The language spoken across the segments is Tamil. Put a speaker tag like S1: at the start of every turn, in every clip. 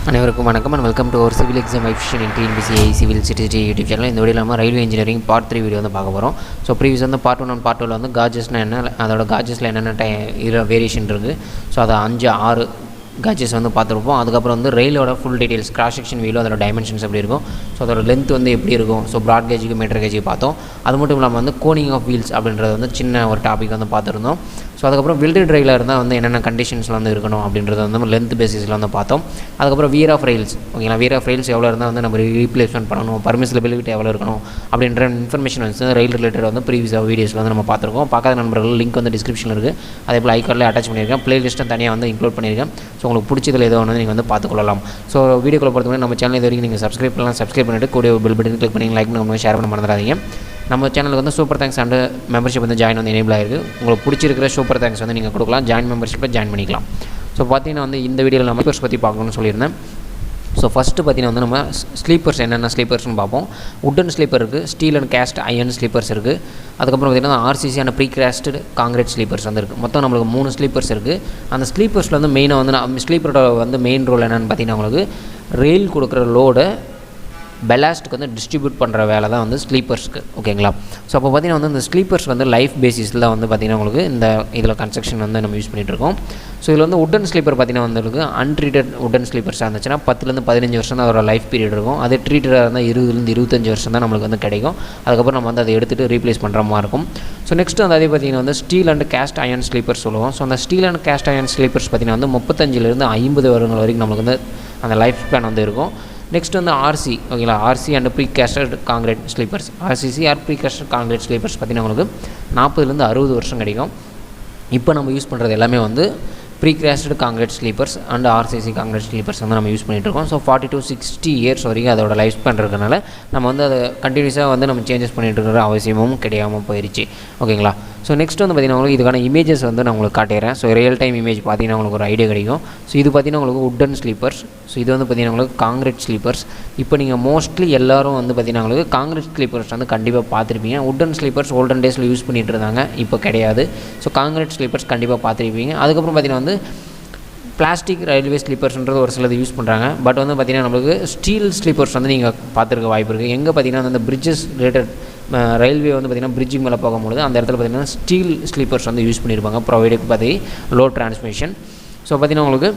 S1: அனைவருக்கும் வணக்கம் அண்ட் வெல்கம் டு ஒரு சிவில் எக்ஸாம் எஃபிஷியன் இன் TNPSC AE CTCT YouTube channel. இந்த வீடியோ நம்ம ரயில்வே இன்ஜினியரிங் பார்ட் 3 வீடியோ வந்து பார்க்க போகிறோம். ஸோ ப்ரீவியஸ் வந்து பார்ட் 1 அண்ட் பார்ட் 2 வந்து காஜஸ்னால் என்ன, அதோட காஜஸில் என்னென்ன வேரியேஷன் இருக்குது, ஸோ அதை 5-6 காஜஸ் வந்து பார்த்துருப்போம். அதுக்கப்புறம் வந்து ரயிலோட ஃபுல் டீட்டெயில்ஸ், கிராஸ் செக்ஷன் வீலோ அதோட டைமென்ஷன்ஸ் எப்படி இருக்கும், ஸோ அதோட லென்த் வந்து எப்படி இருக்கும், ஸோ ப்ராட் கேஜுக்கு மீட்டர் கேஜுக்கு பார்த்தோம். அது மட்டும் இல்லாமல் வந்து கோனிங் ஆஃப் வீல்ஸ் அப்படின்றது வந்து சின்ன ஒரு டாபிக் வந்து பார்த்துருந்தோம். ஸோ அதுக்கப்புறம் வெல்டட் ரயிலாக இருந்தால் வந்து என்னென்ன கண்டிஷன்ஸில் வந்து இருக்கணும் அப்படின்றத வந்து லென்த் பேசிஸில் வந்து பார்த்தோம். அதுக்கப்புறம் வியர் ஆஃப் ரயில்ஸ், ஓகேங்களா, வியர் ஆஃப் ரயில்ஸ் எவ்வளோ இருந்தால் வந்து நம்ம ரீப்ளேஸ்மெண்ட் பண்ணணும், பர்மிசிபிலிட்டி எவ்வளோ இருக்கணும் அப்படின்ற இன்ஃபர்மேஷன் வந்து ரயில் ரிலேட்டட் வந்து ப்ரீவியஸ் வீடியோஸில் வந்து நம்ம பார்த்துருக்கோம். பார்க்காத நண்பர்கள் லிங்க் வந்து டிஸ்கிரிப்ஷனில் இருக்குது. அதே போல் ஐகார்டில் அட்டாச் பண்ணியிருக்கேன். பிளேலிஸ்ட்டும் தனியாக வந்து இன்க்ளூட் பண்ணியிருக்கேன். ஸோ உங்களுக்கு பிடிச்சதில் ஏதோ ஒன்று நீங்கள் வந்து பார்த்துக்கொள்ளலாம். ஸோ வீடியோக்குள்ள பொறுத்தவரை நம்ம சேனல் இது வரைக்கும் நீங்கள் சப்ஸ்கிரைப் பண்ணலாம். சப்ஸ்கிரைப் பண்ணிவிட்டு கூட பெல் பட்டன் கிளிக் பண்ணி லைக் பண்ணி ஷேர் பண்ண மறந்துடாதீங்க. நம்ம சேனலுக்கு வந்து சூப்பர் தேங்க்ஸ் அண்ட் மெம்பர்ஷிப் வந்து ஜாயின் வந்து எனேபிள் ஆகிருக்கு. உங்களுக்கு பிடிச்சிருக்கிற சூப்பர் தேங்க்ஸ் வந்து நீங்கள் கொடுக்கலாம். ஜாயின் மெம்பர்ஷிப்பை ஜாயின் பண்ணிக்கலாம். ஸோ பார்த்தீங்கன்னா வந்து இந்த வீடியோவில் நம்ம ஸ்லீப்பர்ஸ் பற்றி பார்க்கணும்னு சொல்லியிருந்தேன். ஸோ ஃபஸ்ட்டு பார்த்தீங்கன்னா வந்து நம்ம ஸ்லீப்பர்ஸ் என்னென்ன ஸ்லீப்பர்ஸ்னு பார்ப்போம். உட்டன் ஸ்லீப்பர் இருக்குது, steel and cast iron sleepers இருக்குது. அதுக்கப்புறம் பார்த்திங்கன்னா RCC and pre crossed concrete sleepers வந்து இருக்குது. மொத்தம் நம்மளுக்கு 3 ஸ்லீப்பர்ஸ் இருக்குது. அந்த ஸ்லீப்பர்ஸில் வந்து மெயினாக வந்து ஸ்லீப்பரோட வந்து மெயின் ரோல் என்னென்னு பார்த்தீங்கன்னா உங்களுக்கு ரயில் கொடுக்குற லோடை பெலாஸ்ட்டுக்கு வந்து டிஸ்ட்ரிபியூட் பண்ணுற வேலை தான் வந்து ஸ்லீப்பர்ஸ்க்கு, ஓகேங்களா. ஸோ அப்போ பார்த்திங்கன்னா வந்து இந்த ஸ்லீப்பர்ஸ் வந்து லைஃப் பேசிஸில் வந்து பார்த்திங்கன்னா உங்களுக்கு இந்த இதில் கன்ஸ்ட்ரக்ஷன் வந்து நம்ம யூஸ் பண்ணிகிட்ருக்கோம். ஸோ இதில் வந்து உட்டன் ஸ்லீப்பர் பார்த்திங்கன்னா வந்து அன்ட்ரீட்டட் உட்டன் ஸ்லீப்பர்ஸாக இருந்துச்சுன்னா 10-15 வருஷம் தான் அதோட லைஃப் பீரியட் இருக்கும். அதே ட்ரீட்டடாக இருந்தால் 20-25 வருஷம் தான் நம்மளுக்கு வந்து கிடைக்கும். அதுக்கப்புறம் நம்ம வந்து அதை எடுத்துகிட்டு ரீப்ளேஸ் பண்ணுற மாதிரி இருக்கும். ஸோ நெக்ஸ்ட் வந்து அதே பார்த்திங்கன்னா வந்து steel and cast iron sleepers சொல்லுவோம். ஸோ அந்த steel and cast iron sleepers பார்த்திங்கன்னா வந்து 35-50 வருடங்கள் வரைக்கும் நம்மளுக்கு வந்து அந்த லைஃப் ஸ்பேன் வந்து இருக்கும். நெக்ஸ்ட் வந்து RC, ஓகேங்களா, RC and pre casted concrete sleepers, RCC or pre casted concrete sleepers பார்த்திங்கன்னா உங்களுக்கு 40-60 வருஷம் கிடைக்கும். இப்போ நம்ம யூஸ் பண்ணுறது எல்லாமே வந்து pre crossed concrete sleepers and RCC concrete sleepers வந்து நம்ம யூஸ் பண்ணிகிட்ருக்கோம். ஸோ 40-60 இயர்ஸ் வரைக்கும் அதோட லைஃப் ஸ்பேன் இருக்கிறனால நம்ம வந்து அதை கண்டினியூஸாக வந்து நம்ம சேஞ்சஸ் பண்ணிகிட்டு இருக்கிற அவசியமும் கிடையாமல் போயிடுச்சு, ஓகேங்களா. ஸோ நெக்ஸ்ட் வந்து பார்த்திங்கன்னா உங்களுக்கு இதுக்கான இமேஜஸ் வந்து நான் உங்களுக்கு காட்டிடுறேன். ஸோ ரியல் டைம் இமேஜ் பார்த்திங்கன்னா உங்களுக்கு ஒரு ஐடியா கிடைக்கும். ஸோ இது பார்த்திங்கன்னா உங்களுக்கு உட்டன் ஸ்லீப்பர்ஸ். ஸோ இது வந்து பார்த்திங்கன்னா உங்களுக்கு காங்கிரீட் ஸ்லீப்பர்ஸ். இப்போ நீங்கள் மோஸ்ட்லி எல்லோரும் வந்து பார்த்திங்கன்னா உங்களுக்கு காங்கிரீட் ஸ்லீப்பர்ஸ் வந்து கண்டிப்பாக பார்த்துருப்பீங்க. உட்டன் ஸ்லீப்பர்ஸ் ஓல்டன் டேஸில் யூஸ் பண்ணிகிட்டு இருந்தாங்க, இப்போ கிடையாது. ஸோ காங்கிரீட் ஸ்லீப்பர்ஸ் கண்டிப்பாக பார்த்துருப்பீங்க. அதுக்கப்புறம் பார்த்திங்கன்னா வந்து பிளாஸ்டிக் ரயில்வே ஸ்லீப்பர்ஸ்ன்றது ஒரு சிலது யூஸ் பண்ணுறாங்க. பட் வந்து பார்த்திங்கன்னா நம்மளுக்கு ஸ்டீல் ஸ்லீப்பர்ஸ் வந்து நீங்கள் பார்த்துருக்க வாய்ப்பு இருக்குது. எங்கே பார்த்திங்கன்னா அந்த பிரிட்ஜஸ் ரிலேட்டட் ரயில்வே வந்து பார்த்திங்கன்னா பிரிட்ஜுக்கு மேலே போகும்போது அந்த இடத்துல பார்த்திங்கன்னா ஸ்டீல் ஸ்லீப்பர்ஸ் வந்து யூஸ் பண்ணியிருப்பாங்க, ப்ரொவைடுக்கு பார்த்தி லோ டிரான்ஸ்மிஷன். ஸோ பார்த்திங்கன்னா உங்களுக்கு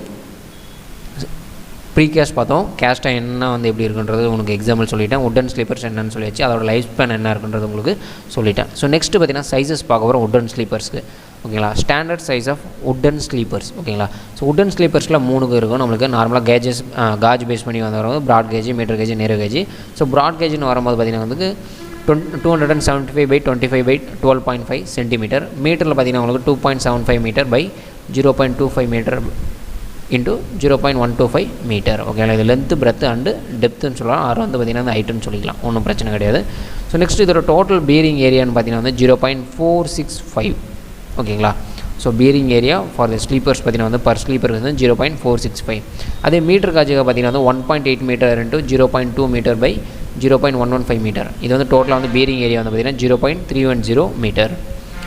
S1: ப்ரீ கேஸ்ட் பார்த்தோம், கேஸ்ட் என்ன வந்து எப்படி இருக்குன்றது உங்களுக்கு எக்ஸாம்பிள் சொல்லிட்டேன். உட்டன் ஸ்லீப்பர்ஸ் என்னன்னு சொல்லியாச்சு, அதோட லைஃப் ஸ்பேன் என்ன இருக்குன்றது உங்களுக்கு சொல்லிட்டேன். ஸோ நெக்ஸ்ட்டு பார்த்திங்கன்னா சைஸஸ் பார்க்க போகிறோம் உட்டன் ஸ்லீப்பர்ஸ்க்கு, ஓகேங்களா. Standard size of wooden sleepers, ஓகேங்களா. ஸோ உட்டன் ஸ்லீப்பர்ஸில் 3 இருக்கும் நம்மளுக்கு. நார்மலாக காஜ் பேஸ் பண்ணி வந்து broad gauge, metre gauge, narrow gauge. So broad கேஜ்னு வரும்போது பார்த்திங்கன்னா வந்து 275/12.5 சென்டிமீட்டர். மீட்டரில் பார்த்திங்கன்னா உங்களுக்கு 2.75 metre by 0.25 metre into 0.125 metre, ஓகேங்களா. இது லென்த்து, பிரெத்து அண்டு டெப்த்துன்னு சொல்லலாம். ஆறு வந்து பார்த்திங்கன்னா அந்த ஹைட்டுன்னு சொல்லிக்கலாம், ஒன்றும் பிரச்சனை கிடையாது. ஸோ நெக்ஸ்ட் இதோட டோட்டல் பியரிங் ஏரியான்னு பார்த்திங்கன்னா வந்து 0.465, ஓகேங்களா. So bearing area for the sleepers பார்த்திங்கன்னா வந்து பர் ஸ்லீப்பருக்கு வந்து 0.465. அதே மீட்டர் காஜுக்கு பார்த்திங்கன்னா வந்து 1.8 metre into 0.2 metre by 0.115 metre. இது வந்து டோட்டலாக வந்து பியரிங் ஏரியா வந்து பார்த்திங்கன்னா 0.310 மீட்டர்.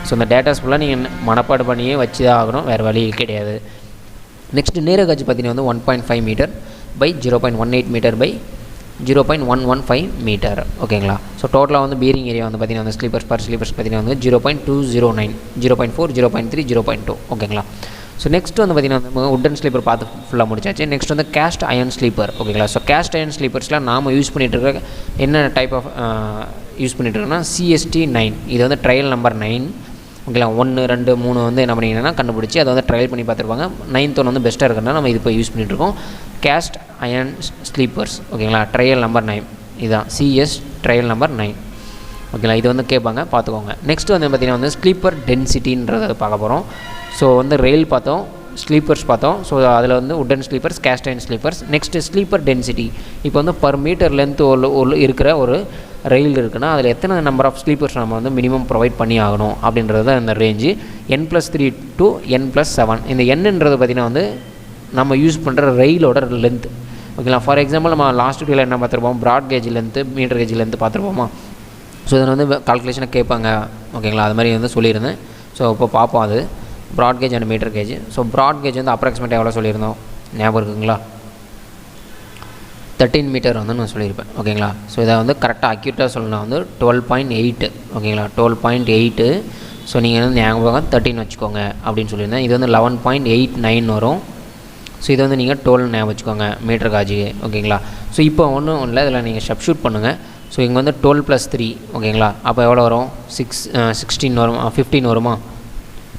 S1: ஸோ இந்த டேட்டாஸ் ஃபுல்லாக நீங்கள் மனப்பாடு பண்ணியே வச்சு தான் ஆகணும், வேறு வழி கிடையாது. நெக்ஸ்ட்டு நேரோ காஜ் பார்த்திங்கன்னா வந்து 1.5 metre by 0.18 metre by 0.115 metre, ஓகேங்களா. ஸோ டோட்டலாக வந்து பியரிங் ஏரியா வந்து பார்த்திங்கன்னா வந்து ஸ்லீப்பர்ஸ் பர் ஸ்லீப்பர்ஸ் பார்த்திங்கன்னா வந்து 0.209, 0.4, 0.3, 0.2, ஓகேங்களா. ஸோ நெக்ஸ்ட் வந்து பார்த்திங்கன்னா வந்து உட்டன் ஸ்லீப்பர் பார்த்து ஃபுல்லாக முடிச்சாச்சு. நெக்ஸ்ட் வந்து கேஸ்ட் அயர்ன் ஸ்லீப்பர், ஓகேங்களா. ஸோ கேஸ்ட் அயர்ன் ஸ்லீப்பர்ஸில் நாம் யூஸ் பண்ணிகிட்டு என்ன டைப் ஆஃப் யூஸ் பண்ணிகிட்ருக்கோன்னா CST9. இது வந்து ட்ரையல் நம்பர் 9, ஓகேங்களா. 1, 2, 3 வந்து என்ன பண்ணிங்கன்னா கண்டுபிடிச்சி அதை வந்து ட்ரையல் பண்ணி பார்த்துருப்பாங்க. 9th ஒன்று வந்து பெஸ்ட்டாக இருக்கிறனால நம்ம இது இப்போ யூஸ் பண்ணிகிட்ருக்கோம். கேஸ்ட் அயர்ன் ஸ்லீப்பர்ஸ், ஓகேங்களா. ட்ரையல் நம்பர் 9 இதுதான், CS ட்ரையல் நம்பர் 9, ஓகேங்களா. இது வந்து கேட்பாங்க, பார்த்துக்கோங்க. நெக்ஸ்ட் வந்து பார்த்திங்கன்னா வந்து ஸ்லீப்பர் டென்சிட்டின்றதை பார்க்க போகிறோம். ஸோ வந்து ரயில் பார்த்தோம், ஸ்லீப்பர்ஸ் பார்த்தோம். ஸோ அதில் வந்து wooden sleepers, cast iron sleepers. Next sleeper density. இப்போ வந்து பர் மீட்டர் லென்த் இருக்கிற ஒரு ரயில் இருக்குன்னா அதில் எத்தனை நம்பர் ஆஃப் ஸ்லீப்பர்ஸ் நம்ம வந்து மினிமம் ப்ரொவைட் பண்ணி ஆகணும் அப்படின்றது தான் இந்த ரேஞ்சு. N+3 to N+7. இந்த Nன்றது பார்த்திங்கன்னா வந்து நம்ம யூஸ் பண்ணுற ரயிலோட லென்த், ஓகேங்களா. ஃபார் எக்ஸாம்பிள் நம்ம லாஸ்ட் வீடியோவில் என்ன பார்த்துருப்போம், broad gauge length, metre gauge length பார்த்துருப்போமா. ஸோ இதில் வந்து கால்குலேஷனை கேட்பாங்க, ஓகேங்களா. அது மாதிரி வந்து சொல்லியிருந்தேன். ஸோ இப்போ பார்ப்போம் அது broad gauge and metre gauge. So broad gauge வந்து அப்ராக்சிமேட்டாக எவ்வளோ சொல்லியிருந்தோம் ஞாபகம் இருக்குங்களா? 13 மீட்டர் வந்து நான் சொல்லியிருப்பேன். ஓகேங்களா? ஸோ இதை வந்து கரெக்டாக அக்யூரேட்டாக சொல்லணும் வந்து 12.8. ஓகேங்களா? 12.8. ஸோ நீங்கள் வந்து ஞாபகம் 13 வச்சுக்கோங்க அப்படின்னு சொல்லியிருந்தேன். இது வந்து 11.89 வரும். ஸோ இது வந்து நீங்கள் 12 ஞாபகம் வச்சுக்கோங்க மீட்டர் காஜுக்கு. ஓகேங்களா? ஸோ இப்போ ஒன்றும் இல்லை, இதில் நீங்கள் சப்ஸ்டியூட் பண்ணுங்கள். ஸோ இங்கே வந்து 12 + 3. ஓகேங்களா? அப்போ எவ்வளோ வரும்? 16 வரும், 15 வருமா?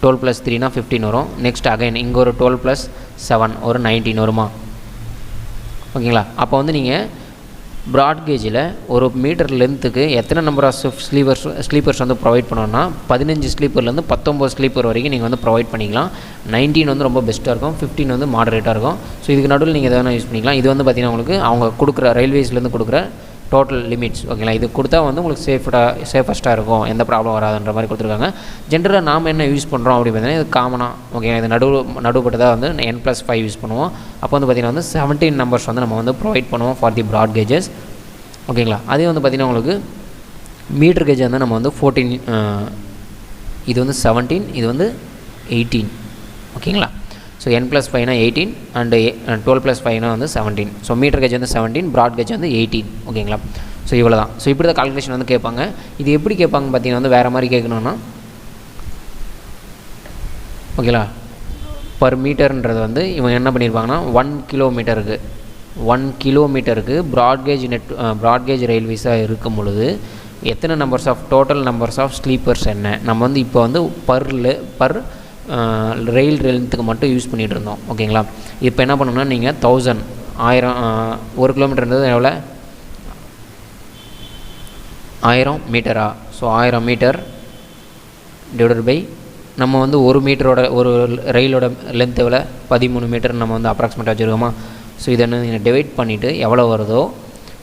S1: 12 + 3னா 15 வரும். நெக்ஸ்ட் அகைன் இங்கே ஒரு 12 + 7 ஒரு 19 வருமா? ஓகேங்களா? அப்போ வந்து நீங்கள் ப்ராட் கேஜில் ஒரு மீட்டர் லென்த்துக்கு எத்தனை நம்பர் ஆஃப் ஸ்லீப்பர்ஸ் வந்து ப்ரொவைட் பண்ணோன்னா 15 ஸ்லீப்பர்லேருந்து 19 ஸ்லீப்பர் வரைக்கும் நீங்கள் வந்து ப்ரொவைட் பண்ணிக்கலாம். 19 வந்து ரொம்ப பெஸ்ட்டாக இருக்கும், 15 வந்து மாடரேட்டாக இருக்கும். ஸோ இதுக்கு நடுவில் நீங்கள் எதாவது யூஸ் பண்ணிக்கலாம். இது வந்து பார்த்திங்கன்னா உங்களுக்கு அவங்க கொடுக்குற ரயில்வேஸ்லேருந்து கொடுக்குற டோட்டல் லிமிட்ஸ். ஓகேங்களா? இது கொடுத்தா வந்து உங்களுக்கு சேஃபஸ்ட்டாக இருக்கும், எந்த ப்ராப்ளம் வராதுன்ற மாதிரி கொடுத்துருக்காங்க. ஜென்ரலாக நாம் என்ன யூஸ் பண்ணுறோம் அப்படி பார்த்தீங்கன்னா இது காமனாக. ஓகேங்களா? இது நடுப்பட்டதாக வந்து N+5 யூஸ் பண்ணுவோம். அப்போ வந்து பார்த்திங்கன்னா வந்து 17 நம்பர்ஸ் வந்து நம்ம வந்து ப்ரொவைட் பண்ணுவோம் ஃபார் தி ப்ராட் கேஜஸ். ஓகேங்களா? அதே வந்து பார்த்திங்கன்னா உங்களுக்கு மீட்டர் கேஜ் வந்து நம்ம வந்து 14, இது வந்து 17, இது வந்து 18. ஓகேங்களா? ஸோ N+5னா 18 அண்டு 12 + 5னா வந்து 17. ஸோ மீட்டர் கேஜ் வந்து 17, ப்ராட் கேஜ் வந்து 18. ஓகேங்களா? ஸோ இவ்வளோ தான். ஸோ இப்படி தான் கால்குலேஷன் வந்து கேட்பாங்க. இது எப்படி கேட்பாங்க பார்த்தீங்கன்னா வந்து வேறு மாதிரி கேட்கணுன்னா, ஓகேங்களா, பர் மீட்டர்ன்றது வந்து இவங்க என்ன பண்ணியிருப்பாங்கன்னா 1 கிலோமீட்டருக்கு ப்ராட்கேஜ் ரயில்வேஸாக இருக்கும் பொழுது எத்தனை டோட்டல் நம்பர்ஸ் ஆஃப் ஸ்லீப்பர்ஸ் என்ன நம்ம வந்து இப்போ வந்து பர் ரயில் லென்த்துக்கு மட்டும் யூஸ் பண்ணிகிட்டு இருந்தோம். ஓகேங்களா? இப்போ என்ன பண்ணணும்னா நீங்கள் 1000 1 கிலோமீட்டர்ன்றது எவ்வளோ? 1000 மீட்டரா? ஸோ 1000 மீட்டர் டிவைடட் பை நம்ம வந்து ஒரு ரயிலோட லென்த் எவ்வளோ? 13 மீட்டர் நம்ம வந்து அப்ராக்சிமேட்டாக வச்சுருக்கோமா? ஸோ இதை நீங்கள் டிவைட் பண்ணிவிட்டு எவ்வளோ வருதோ,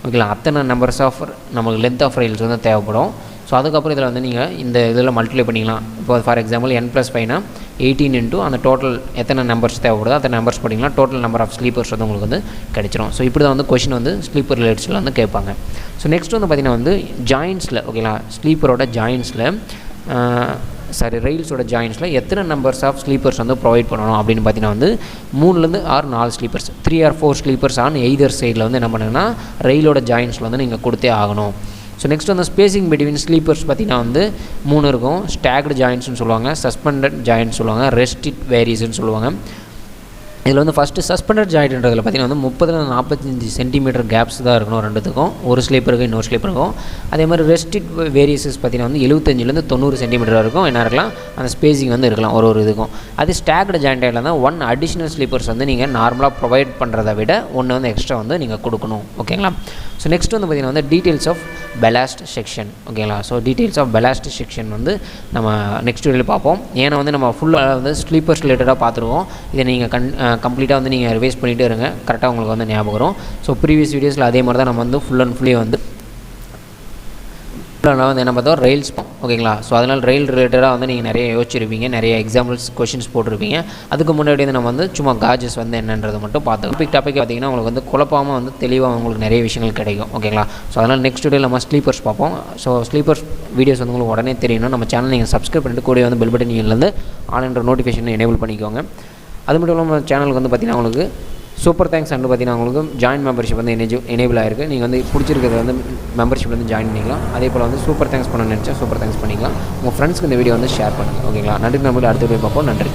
S1: ஓகேங்களா, அத்தனை நம்பர்ஸ் ஆஃப் நமக்கு லென்த் ஆஃப் ரயில்ஸ் வந்து தேவைப்படும். ஸோ அதுக்கப்புறம் இதில் வந்து நீங்கள் இந்த இதில் மல்டிப்ளை பண்ணிக்கலாம். இப்போ ஃபார் எக்ஸாம்பிள் N+5னா 18 இன்ட்டு அந்த டோட்டல் எத்தனை நம்பர்ஸ் தேவைப்படுதோ அத்தனை நம்பர்ஸ் போட்டிங்கன்னா டோட்டல் நம்பர் ஆஃப் ஸ்லீப்பர்ஸ் வந்து உங்களுக்கு வந்து கிடச்சிரும். ஸோ இப்படி தான் வந்து கொஷின் வந்து ஸ்லீப்பர் ரிலேட்ஸில் வந்து கேட்பாங்க. ஸோ நெக்ஸ்ட் வந்து பார்த்திங்கன்னா வந்து ஜாயின்ஸில், ஓகேங்களா, ஸ்லீப்பரோட ஜாயின்ஸில் ரயில்ஸோட ஜாயின்ஸில் எத்தனை நம்பர்ஸ் ஆஃப் ஸ்லீப்பர்ஸ் வந்து ப்ரொவைட் பண்ணணும் அப்படின்னு பார்த்தீங்கன்னா வந்து 3 or 4 sleepers, 3 or 4 sleepers on either சைடில் வந்து என்ன பண்ணுங்கன்னா ரயிலோட ஜாயின்ஸில் வந்து நீங்கள் கொடுத்தே ஆகணும். ஸோ நெக்ஸ்ட் வந்து ஸ்பேசிங் பிட்வீன் ஸ்லீப்பர்ஸ் பார்த்திங்கன்னா வந்து 3 இருக்கும். ஸ்டாக்டு ஜாயின்ட்ஸ்னு சொல்லுவாங்க, சஸ்பெண்டட் ஜாயின்ட்ஸ் சொல்லுவாங்க, ரெஸ்டிட் வேரியஸ்ன்னு சொல்லுவாங்க. இதில் வந்து ஃபஸ்ட்டு சஸ்பெண்டட் ஜாயிண்ட்ன்றதில் பார்த்திங்கன்னா வந்து 30-45 சென்டிமீட்டர் கேப்ஸ் தான் இருக்கணும் ரெண்டுத்துக்கும், ஒரு ஸ்லீப்பருக்கு இன்னொரு ஸ்லீப்பருக்கும். அதே மாதிரி ரெஸ்டிட் வேரியஸஸ் பார்த்திங்கன்னா வந்து 75-90 சென்டிமீட்டர் இருக்கும் என்ன இருக்கலாம், அந்த ஸ்பேசிங் வந்து இருக்கலாம் ஒரு இதுக்கும். அது ஸ்டாக்டு ஜாயிண்ட்டில் தான் 1 அடிஷ்னல் ஸ்லீப்பர்ஸ் வந்து நீங்கள் நார்மலாக ப்ரொவைட் பண்ணுறதை விட 1 வந்து எக்ஸ்ட்ரா வந்து நீங்கள் கொடுக்கணும். ஓகேங்களா? ஸோ நெக்ஸ்ட் வந்து பார்த்திங்கன்னா வந்து டீட்டெயில்ஸ் ஆஃப் பெலாஸ்ட் செக்ஷன். ஓகேங்களா? So details of ballast section வந்து நம்ம நெக்ஸ்ட் வீடியோவில் பார்ப்போம். ஏன்னா வந்து நம்ம ஃபுல்லாக வந்து ஸ்லீப்பர்ஸ் ரிலேட்டடாக பார்த்துருவோம். இதை நீங்கள் கம்ப்ளீட்டாக வந்து நீங்கள் ரிவைஸ் பண்ணிகிட்டே இருங்க, கரெக்டாக உங்களுக்கு வந்து ஞாபகம் வரும். ஸோ ப்ரீவியஸ் வீடியோஸில் அதே மாதிரி தான் நம்ம வந்து ஃபுல் அண்ட் ஃபுல்லி வந்து வந்து என்ன பார்த்தோம், ரயில்ஸ். ஓகேங்களா? ஸோ அதனால் ரயில் ரிலேட்டடாக வந்து நீங்கள் நிறைய யோசிச்சிருப்பீங்க, நிறைய எக்ஸாம்பிள்ஸ் கொஷின்ஸ் போட்டிருப்பீங்க. அதுக்கு முன்னாடி வந்து நம்ம வந்து சும்மா காஜஸ் வந்து என்னன்றதை மட்டும் பார்த்தோம். டாபிக் பார்த்திங்கன்னா உங்களுக்கு வந்து குழப்பாமல் வந்து தெளிவாக உங்களுக்கு நிறைய விஷயங்கள் கிடைக்கும். ஓகேங்களா? ஸோ அதனால் நெக்ஸ்ட் வீடியோவில் நம்ம ஸ்லீப்பர்ஸ் பார்ப்போம். ஸோ ஸ்லீப்பர்ஸ் வீடியோஸ் வந்து உங்களுக்கு உடனே தெரியணும், நம்ம சேனல் நீங்கள் சப்ஸ்கிரைப் பண்ணிட்டு கூட வந்து பெல் பட்டன் இருந்து ஆன்லைன் நோட்டிஃபிகேஷன் எனேபிள் பண்ணிக்கோங்க. அது மட்டும் இல்லாமல் சேனலுக்கு வந்து பார்த்திங்கன்னா உங்களுக்கு சூப்பர் தேங்க்ஸ் அண்டு பார்த்திங்கன்னா உங்களுக்கு ஜாயின் மெம்பர்ஷிப் வந்து எனேபிள் ஆகிருக்கு. நீங்கள் வந்து பிடிச்சிருக்கிறது வந்து மெம்பர்ஷிப் வந்து ஜாயின் பண்ணிக்கலாம். அதே போல் வந்து சூப்பர் தேங்க்ஸ் பண்ண நினச்சா சூப்பர் தேங்க்ஸ் பண்ணிக்கலாம். உங்கள் ஃப்ரெண்ட்ஸ்க்கு இந்த வீடியோ வந்து ஷேர் பண்ணுங்கள். ஓகேங்களா? நன்றி. நம்ம அடுத்த வீடியோ பார்ப்போம். நன்றி.